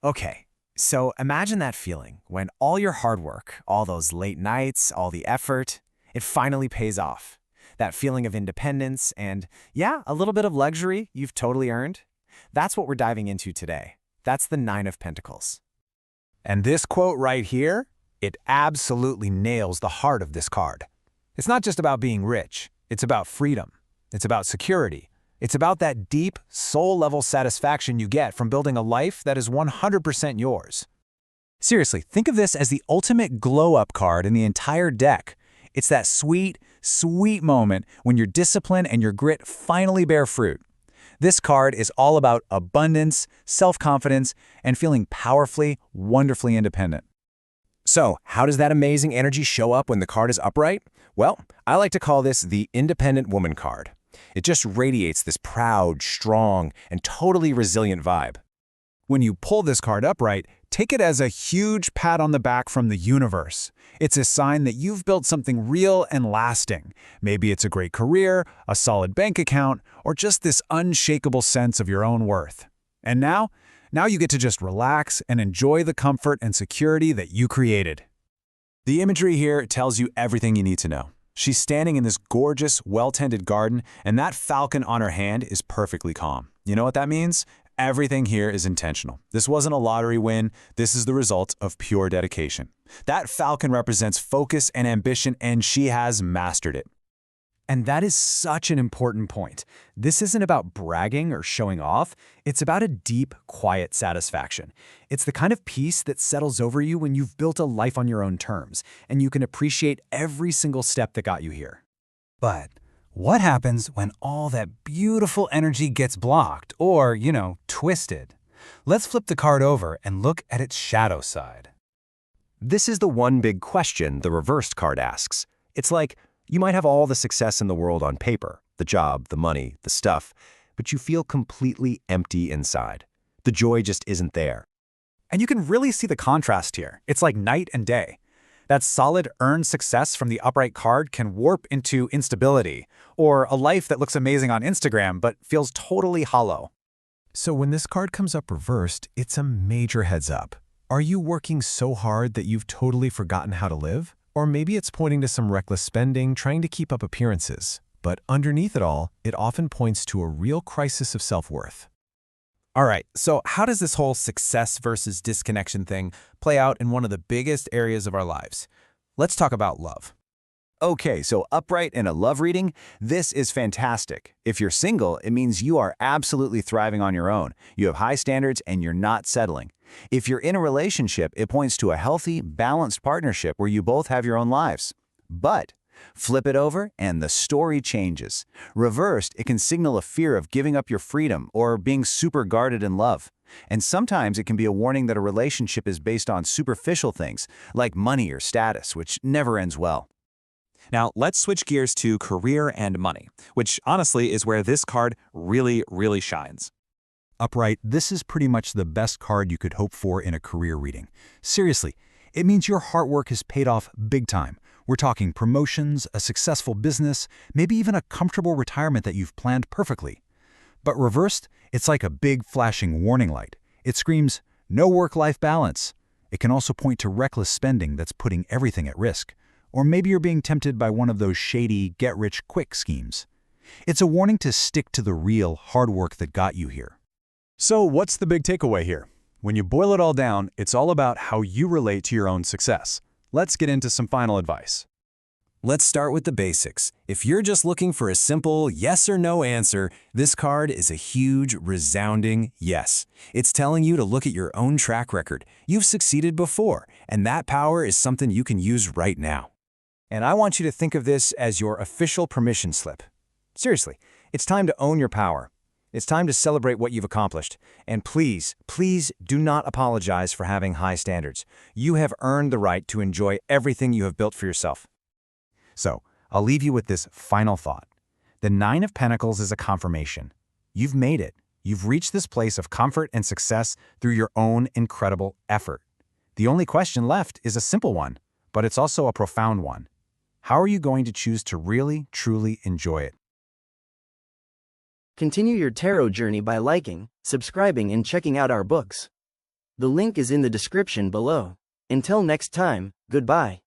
Okay, so imagine that feeling when all your hard work, all those late nights, all the effort, it finally pays off. That feeling of independence and, yeah, a little bit of luxury you've totally earned. That's what we're diving into today. That's the Nine of Pentacles. And this quote right here, it absolutely nails the heart of this card. It's not just about being rich. It's about freedom. It's about security. It's about that deep, soul-level satisfaction you get from building a life that is 100% yours. Seriously, think of this as the ultimate glow-up card in the entire deck. It's that sweet, sweet moment when your discipline and your grit finally bear fruit. This card is all about abundance, self-confidence, and feeling powerfully, wonderfully independent. So, how does that amazing energy show up when the card is upright? Well, I like to call this the Independent Woman card. It just radiates this proud, strong, and totally resilient vibe. When you pull this card upright, take it as a huge pat on the back from the universe. It's a sign that you've built something real and lasting. Maybe it's a great career, a solid bank account, or just this unshakable sense of your own worth. And now you get to just relax and enjoy the comfort and security that you created. The imagery here tells you everything you need to know. She's standing in this gorgeous, well-tended garden, and that falcon on her hand is perfectly calm. You know what that means? Everything here is intentional. This wasn't a lottery win. This is the result of pure dedication. That falcon represents focus and ambition, and she has mastered it. And that is such an important point. This isn't about bragging or showing off. It's about a deep, quiet satisfaction. It's the kind of peace that settles over you when you've built a life on your own terms, and you can appreciate every single step that got you here. But what happens when all that beautiful energy gets blocked or, twisted? Let's flip the card over and look at its shadow side. This is the one big question the reversed card asks. It's like, you might have all the success in the world on paper, the job, the money, the stuff, but you feel completely empty inside. The joy just isn't there. And you can really see the contrast here. It's like night and day. That solid earned success from the upright card can warp into instability, or a life that looks amazing on Instagram but feels totally hollow. So when this card comes up reversed, it's a major heads up. Are you working so hard that you've totally forgotten how to live? Or maybe it's pointing to some reckless spending, trying to keep up appearances. But underneath it all, it often points to a real crisis of self-worth. All right, so how does this whole success versus disconnection thing play out in one of the biggest areas of our lives? Let's talk about love. Okay, so upright in a love reading, this is fantastic. If you're single, it means you are absolutely thriving on your own. You have high standards and you're not settling. If you're in a relationship, it points to a healthy, balanced partnership where you both have your own lives. But flip it over and the story changes. Reversed, it can signal a fear of giving up your freedom or being super guarded in love. And sometimes it can be a warning that a relationship is based on superficial things, like money or status, which never ends well. Now, let's switch gears to career and money, which honestly is where this card really, really shines. Upright, this is pretty much the best card you could hope for in a career reading. Seriously, it means your hard work has paid off big time. We're talking promotions, a successful business, maybe even a comfortable retirement that you've planned perfectly. But reversed, it's like a big flashing warning light. It screams, no work-life balance. It can also point to reckless spending that's putting everything at risk. Or maybe you're being tempted by one of those shady, get-rich-quick schemes. It's a warning to stick to the real hard work that got you here. So what's the big takeaway here? When you boil it all down, it's all about how you relate to your own success. Let's get into some final advice. Let's start with the basics. If you're just looking for a simple yes or no answer, this card is a huge, resounding yes. It's telling you to look at your own track record. You've succeeded before, and that power is something you can use right now. And I want you to think of this as your official permission slip. Seriously, it's time to own your power. It's time to celebrate what you've accomplished. And please, please do not apologize for having high standards. You have earned the right to enjoy everything you have built for yourself. So, I'll leave you with this final thought. The Nine of Pentacles is a confirmation. You've made it. You've reached this place of comfort and success through your own incredible effort. The only question left is a simple one, but it's also a profound one. How are you going to choose to really, truly enjoy it? Continue your tarot journey by liking, subscribing, and checking out our books. The link is in the description below. Until next time, goodbye.